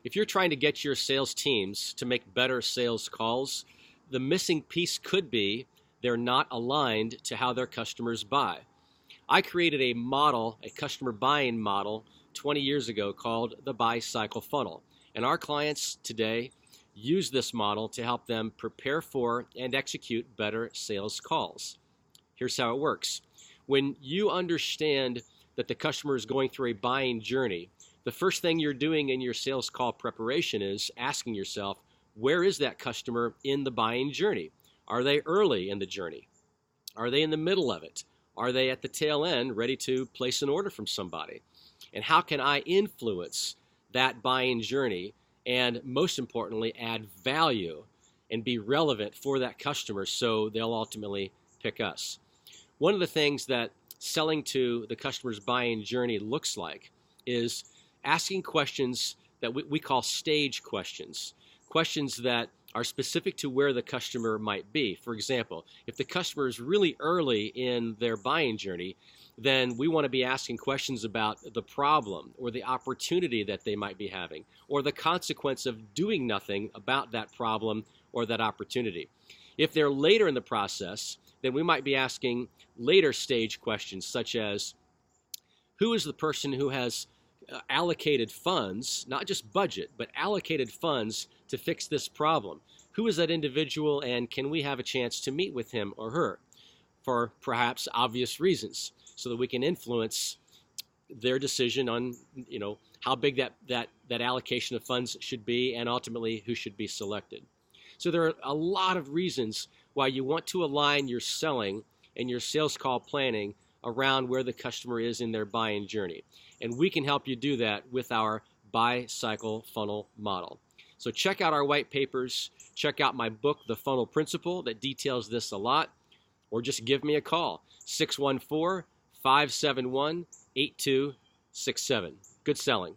If you're trying to get your sales teams to make better sales calls, the missing piece could be they're not aligned to how their customers buy. I created a model, a customer buying model, 20 years ago called the Buy Cycle Funnel. And our clients today use this model to help them prepare for and execute better sales calls. Here's how it works. When you understand that the customer is going through a buying journey, the first thing you're doing in your sales call preparation is asking yourself, where is that customer in the buying journey? Are they early in the journey? Are they in the middle of it? Are they at the tail end ready to place an order from somebody? And how can I influence that buying journey and, most importantly, add value and be relevant for that customer so they'll ultimately pick us? One of the things that selling to the customer's buying journey looks like is asking questions that we call stage questions, questions that are specific to where the customer might be. For example, if the customer is really early in their buying journey, then we want to be asking questions about the problem or the opportunity that they might be having, or the consequence of doing nothing about that problem or that opportunity. If they're later in the process, then we might be asking later stage questions such as, who is the person who has allocated funds, not just budget, but allocated funds to fix this problem? Who is that individual, and can we have a chance to meet with him or her for perhaps obvious reasons so that we can influence their decision on, how big that allocation of funds should be and ultimately who should be selected. So there are a lot of reasons why you want to align your selling and your sales call planning around where the customer is in their buying journey. And we can help you do that with our Buy Cycle Funnel model. So check out our white papers, check out my book, The Funnel Principle, that details this a lot, or just give me a call, 614-571-8267. Good selling.